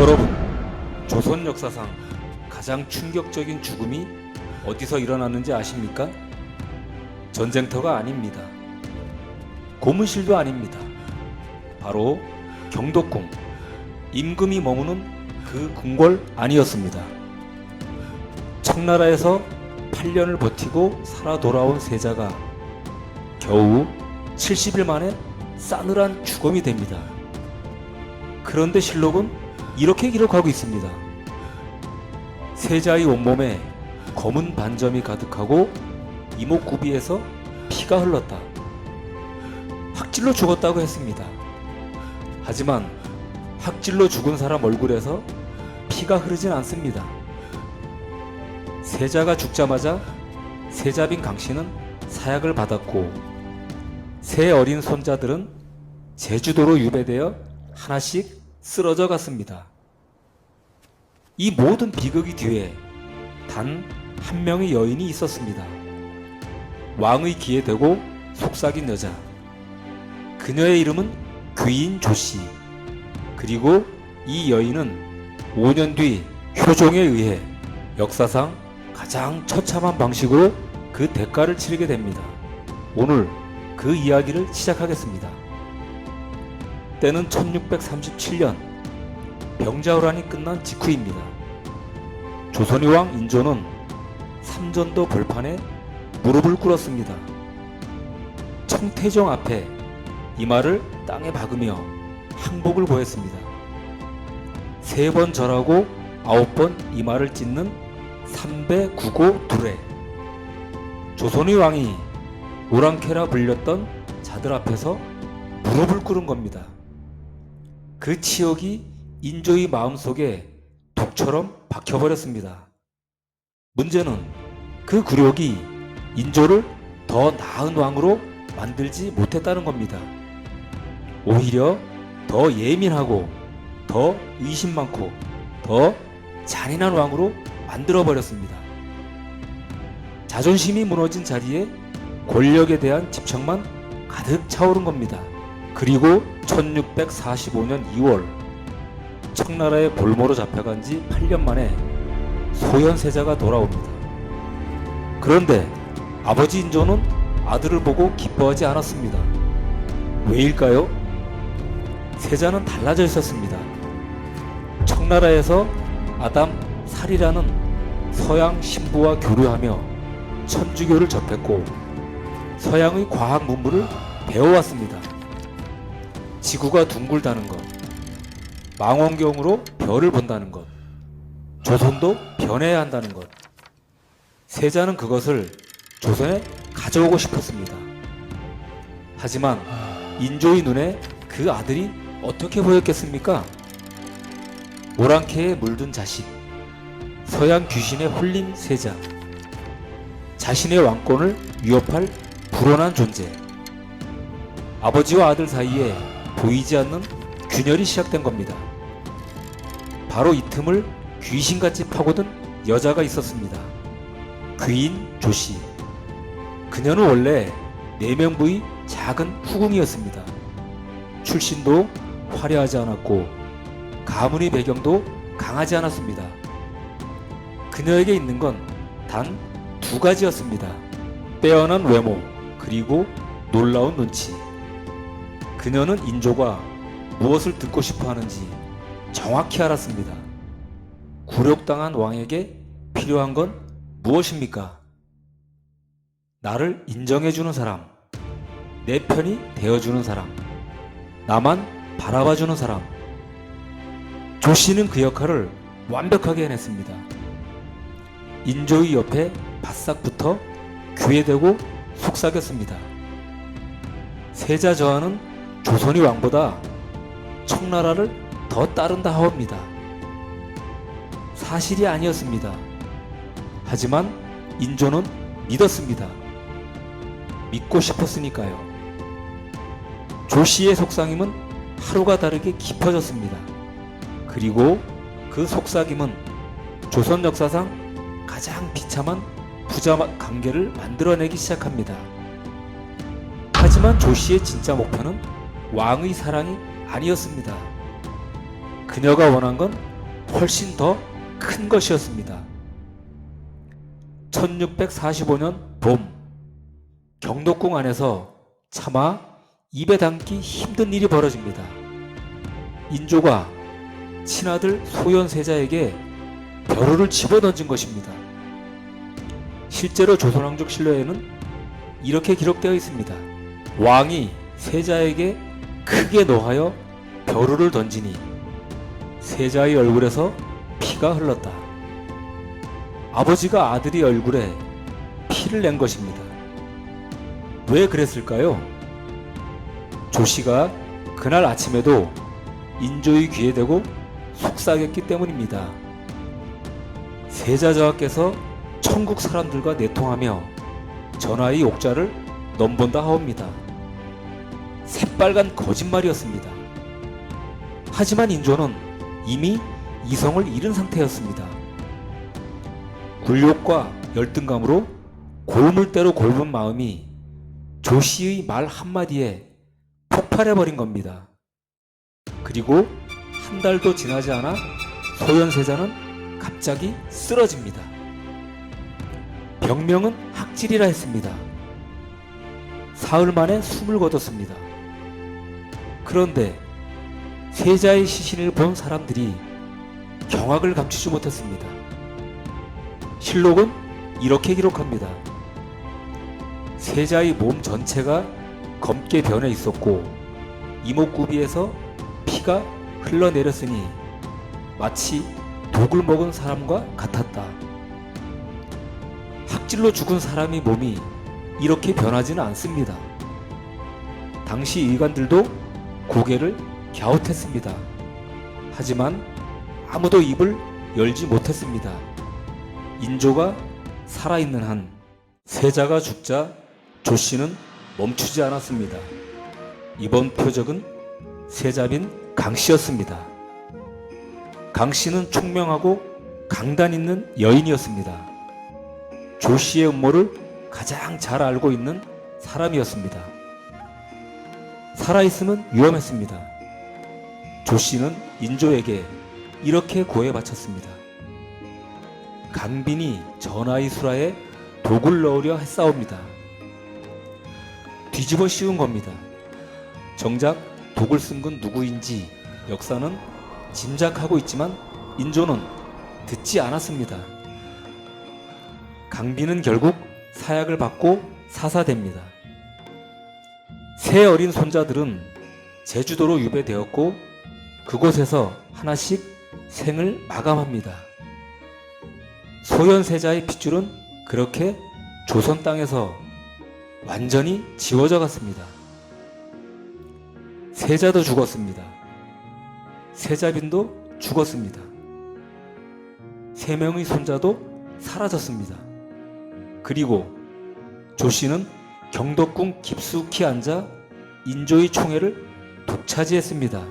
여러분, 조선 역사상 가장 충격적인 죽음이 어디서 일어났는지 아십니까? 전쟁터가 아닙니다. 고문실도 아닙니다. 바로 경덕궁, 임금이 머무는 그 궁궐 안이었습니다. 청나라에서 8년을 버티고 살아 돌아온 세자가 겨우 70일 만에 싸늘한 죽음이 됩니다. 그런데 실록은 이렇게 기록하고 있습니다. 세자의 온몸에 검은 반점이 가득하고 이목구비에서 피가 흘렀다. 학질로 죽었다고 했습니다. 하지만 학질로 죽은 사람 얼굴에서 피가 흐르진 않습니다. 세자가 죽자마자 세자빈 강씨는 사약을 받았고 세 어린 손자들은 제주도로 유배되어 하나씩 쓰러져 갔습니다. 이 모든 비극이 뒤에 단 한 명의 여인이 있었습니다. 왕의 귀에 대고 속삭인 여자. 그녀의 이름은 귀인 조씨. 그리고 이 여인은 5년 뒤 효종에 의해 역사상 가장 처참한 방식으로 그 대가를 치르게 됩니다. 오늘 그 이야기를 시작하겠습니다. 때는 1637년 병자호란이 끝난 직후입니다. 조선의 왕 인조는 삼전도 벌판에 무릎을 꿇었습니다. 청태정 앞에 이마를 땅에 박으며 항복을 고했습니다. 3번 절하고 9번 이마를 찢는 삼배구고 두례. 조선의 왕이 오랑캐라 불렸던 자들 앞에서 무릎을 꿇은 겁니다. 그 치욕이 인조의 마음속에 독처럼 박혀버렸습니다. 문제는 그 굴욕이 인조를 더 나은 왕으로 만들지 못했다는 겁니다. 오히려 더 예민하고 더 의심 많고 더 잔인한 왕으로 만들어버렸습니다. 자존심이 무너진 자리에 권력에 대한 집착만 가득 차오른 겁니다. 그리고 1645년 2월 청나라의 볼모로 잡혀간 지 8년 만에 소현세자가 돌아옵니다. 그런데 아버지 인조는 아들을 보고 기뻐하지 않았습니다. 왜일까요? 세자는 달라져 있었습니다. 청나라에서 아담 살이라는 서양 신부와 교류하며 천주교를 접했고 서양의 과학 문물을 배워왔습니다. 지구가 둥글다는 것, 망원경으로 별을 본다는 것, 조선도 변해야 한다는 것. 세자는 그것을 조선에 가져오고 싶었습니다. 하지만 인조의 눈에 그 아들이 어떻게 보였겠습니까? 오랑캐에 물든 자식, 서양 귀신에 홀린 세자, 자신의 왕권을 위협할 불온한 존재. 아버지와 아들 사이에 보이지 않는 균열이 시작된 겁니다. 바로 이 틈을 귀신같이 파고든 여자가 있었습니다. 귀인 조씨. 그녀는 원래 내명부의 작은 후궁이었습니다. 출신도 화려하지 않았고 가문의 배경도 강하지 않았습니다. 그녀에게 있는 건 단 2가지였습니다. 빼어난 외모 그리고 놀라운 눈치. 그녀는 인조가 무엇을 듣고 싶어 하는지 정확히 알았습니다. 굴욕당한 왕에게 필요한 건 무엇입니까? 나를 인정해주는 사람, 내 편이 되어주는 사람, 나만 바라봐주는 사람. 조씨는 그 역할을 완벽하게 해냈습니다. 인조의 옆에 바싹 붙어 귀에 대고 속삭였습니다. 세자 저하는 조선의 왕보다 청나라를 더 따른다 하옵니다. 사실이 아니었습니다. 하지만 인조는 믿었습니다. 믿고 싶었으니까요. 조씨의 속삭임은 하루가 다르게 깊어졌습니다. 그리고 그 속삭임은 조선 역사상 가장 비참한 부자 관계를 만들어내기 시작합니다. 하지만 조씨의 진짜 목표는 왕의 사랑이 아니었습니다. 그녀가 원한 건 훨씬 더 큰 것이었습니다. 1645년 봄, 경덕궁 안에서 차마 입에 담기 힘든 일이 벌어집니다. 인조가 친아들 소현세자에게 벼루를 집어던진 것입니다. 실제로 조선왕족 신료에는 이렇게 기록되어 있습니다. 왕이 세자에게 크게 노하여 벼루를 던지니 세자의 얼굴에서 피가 흘렀다. 아버지가 아들의 얼굴에 피를 낸 것입니다. 왜 그랬을까요? 조씨가 그날 아침에도 인조의 귀에 대고 속삭였기 때문입니다. 세자저하께서 천국 사람들과 내통하며 전하의 옥자를 넘본다 하옵니다. 새빨간 거짓말이었습니다. 하지만 인조는 이미 이성을 잃은 상태였습니다. 굴욕과 열등감으로 골물대로 골문 마음이 조씨의 말 한마디에 폭발해버린 겁니다. 그리고 한 달도 지나지 않아 소현세자는 갑자기 쓰러집니다. 병명은 학질이라 했습니다. 사흘 만에 숨을 거뒀습니다. 그런데 세자의 시신을 본 사람들이 경악을 감추지 못했습니다. 실록은 이렇게 기록합니다. 세자의 몸 전체가 검게 변해 있었고 이목구비에서 피가 흘러내렸으니 마치 독을 먹은 사람과 같았다. 학질로 죽은 사람의 몸이 이렇게 변하지는 않습니다. 당시 의관들도 고개를 갸웃했습니다. 하지만 아무도 입을 열지 못했습니다. 인조가 살아있는 한 세자가 죽자 조씨는 멈추지 않았습니다. 이번 표적은 세자빈 강씨였습니다. 강씨는 총명하고 강단 있는 여인이었습니다. 조씨의 음모를 가장 잘 알고 있는 사람이었습니다. 살아있으면 위험했습니다. 조씨는 인조에게 이렇게 고해 바쳤습니다. 강빈이 전하의 수라에 독을 넣으려 했사옵니다. 뒤집어 씌운 겁니다. 정작 독을 쓴 건 누구인지 역사는 짐작하고 있지만 인조는 듣지 않았습니다. 강빈은 결국 사약을 받고 사사됩니다. 세 어린 손자들은 제주도로 유배되었고 그곳에서 하나씩 생을 마감합니다. 소현세자의 핏줄은 그렇게 조선 땅에서 완전히 지워져 갔습니다. 세자도 죽었습니다. 세자빈도 죽었습니다. 세 명의 손자도 사라졌습니다. 그리고 조씨는 경덕궁 깊숙이 앉아 인조의 총애를 독차지했습니다.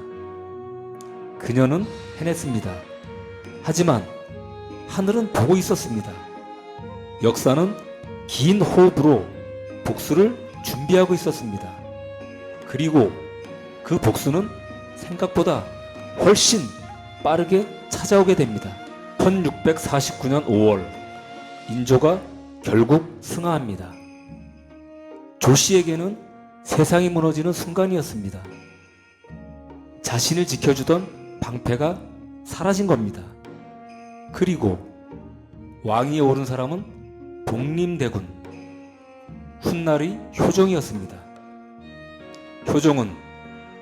그녀는 해냈습니다. 하지만 하늘은 보고 있었습니다. 역사는 긴 호흡으로 복수를 준비하고 있었습니다. 그리고 그 복수는 생각보다 훨씬 빠르게 찾아오게 됩니다. 1649년 5월 인조가 결국 승하합니다. 조씨에게는 세상이 무너지는 순간이었습니다. 자신을 지켜주던 방패가 사라진 겁니다. 그리고 왕위에 오른 사람은 독림대군 훗날의 효종이었습니다. 효종은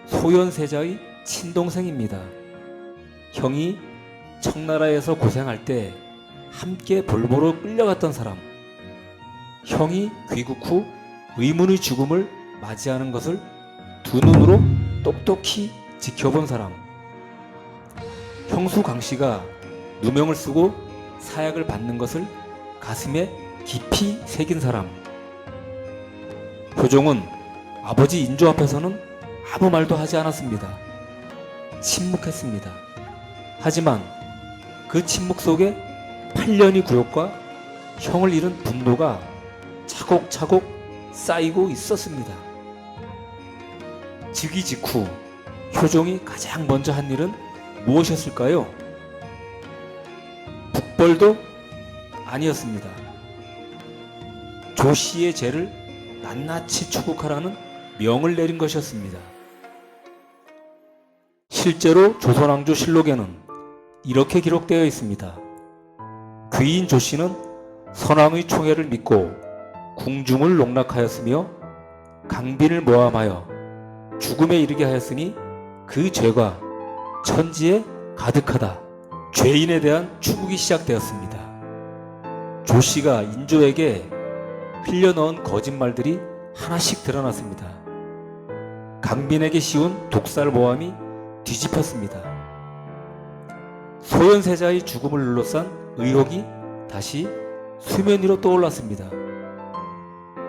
소현세자의 친동생입니다. 형이 청나라에서 고생할 때 함께 볼모로 끌려갔던 사람, 형이 귀국 후 의문의 죽음을 맞이하는 것을 두 눈으로 똑똑히 지켜본 사람, 형수 강씨가 누명을 쓰고 사약을 받는 것을 가슴에 깊이 새긴 사람. 효종은 아버지 인조 앞에서는 아무 말도 하지 않았습니다. 침묵했습니다. 하지만 그 침묵 속에 8년의 굴욕과 형을 잃은 분노가 차곡차곡 쌓이고 있었습니다. 즉위 직후 효종이 가장 먼저 한 일은 무엇이었을까요? 갯벌도 아니었습니다. 조씨의 죄를 낱낱이 추국하라는 명을 내린 것이었습니다. 실제로 조선왕조 실록에는 이렇게 기록되어 있습니다. 귀인 조씨는 선왕의 총애를 믿고 궁중을 농락하였으며 강빈을 모함하여 죽음에 이르게 하였으니 그 죄가 천지에 가득하다. 죄인에 대한 추국이 시작되었습니다. 조씨가 인조에게 흘려넣은 거짓말들이 하나씩 드러났습니다. 강빈에게 씌운 독살 모함이 뒤집혔습니다. 소현세자의 죽음을 둘러싼 의혹이 다시 수면 위로 떠올랐습니다.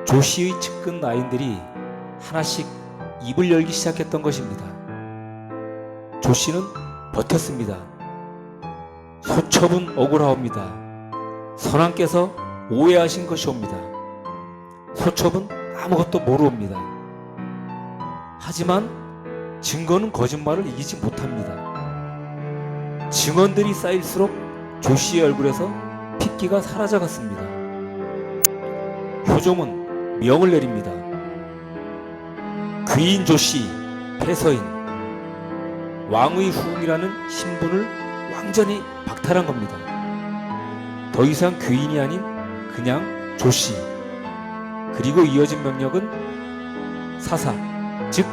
조씨의 측근 나인들이 하나씩 입을 열기 시작했던 것입니다. 조씨는 버텼습니다. 소첩은 억울하옵니다. 선왕께서 오해하신 것이옵니다. 소첩은 아무것도 모르옵니다. 하지만 증거는 거짓말을 이기지 못합니다. 증언들이 쌓일수록 조씨의 얼굴에서 핏기가 사라져갔습니다. 효종은 명을 내립니다. 귀인 조씨 패서인, 왕의 후궁이라는 신분을 완전히 박탈한 겁니다. 더 이상 귀인이 아닌 그냥 조씨. 그리고 이어진 명령은 사사, 즉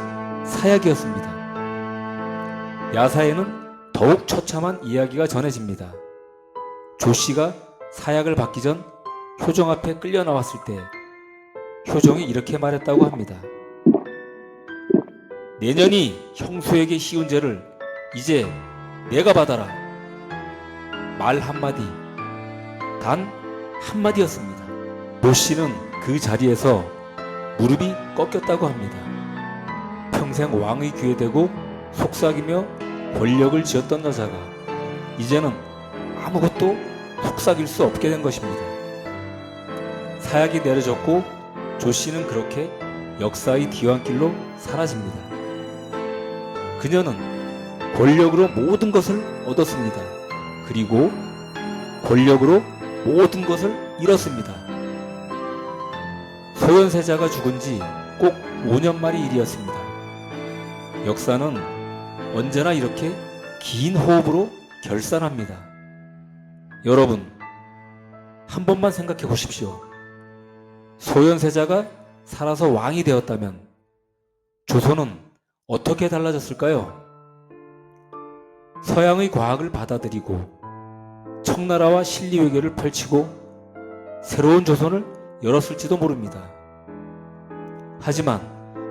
사약이었습니다. 야사에는 더욱 처참한 이야기가 전해집니다. 조씨가 사약을 받기 전 효종 앞에 끌려 나왔을 때 효종이 이렇게 말했다고 합니다. 내년이 형수에게 씌운 죄를 이제 내가 받아라. 말 한마디, 단 한마디였습니다. 조씨는 그 자리에서 무릎이 꺾였다고 합니다. 평생 왕의 귀에 대고 속삭이며 권력을 쥐었던 여자가 이제는 아무것도 속삭일 수 없게 된 것입니다. 사약이 내려졌고 조씨는 그렇게 역사의 뒤안길로 사라집니다. 그녀는 권력으로 모든 것을 얻었습니다. 그리고 권력으로 모든 것을 잃었습니다. 소현세자가 죽은 지 꼭 5년 만의 일이었습니다. 역사는 언제나 이렇게 긴 호흡으로 결산합니다. 여러분, 한 번만 생각해 보십시오. 소현세자가 살아서 왕이 되었다면 조선은 어떻게 달라졌을까요? 서양의 과학을 받아들이고 청나라와 신리외교를 펼치고 새로운 조선을 열었을지도 모릅니다. 하지만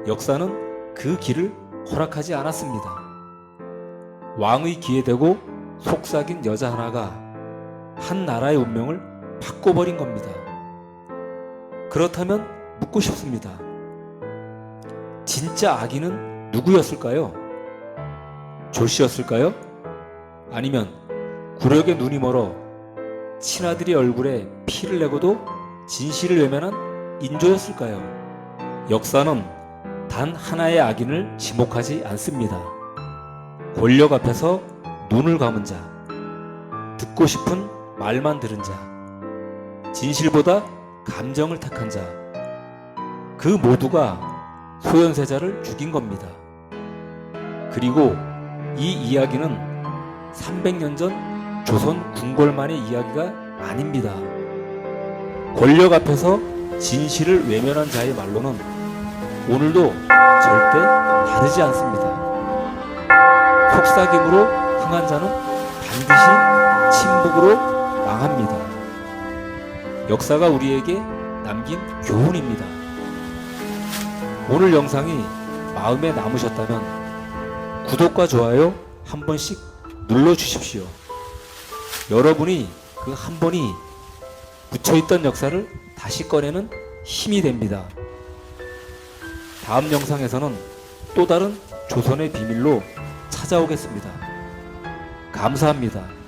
역사는 그 길을 허락하지 않았습니다. 왕의 귀에 대고 속삭인 여자 하나가 한 나라의 운명을 바꿔버린 겁니다. 그렇다면 묻고 싶습니다. 진짜 악인은 누구였을까요? 조씨였을까요? 아니면 굴욕의 눈이 멀어 친아들의 얼굴에 피를 내고도 진실을 외면한 인조였을까요? 역사는 단 하나의 악인을 지목하지 않습니다. 권력 앞에서 눈을 감은 자, 듣고 싶은 말만 들은 자, 진실보다 감정을 택한 자, 그 모두가 소현세자를 죽인 겁니다. 그리고 이 이야기는 300년 전 조선 궁궐만의 이야기가 아닙니다. 권력 앞에서 진실을 외면한 자의 말로는 오늘도 절대 다르지 않습니다. 속삭임으로 흥한 자는 반드시 침묵으로 망합니다. 역사가 우리에게 남긴 교훈입니다. 오늘 영상이 마음에 남으셨다면 구독과 좋아요 한 번씩 눌러주십시오. 여러분이 그 한 번이 묻혀있던 역사를 다시 꺼내는 힘이 됩니다. 다음 영상에서는 또 다른 조선의 비밀로 찾아오겠습니다. 감사합니다.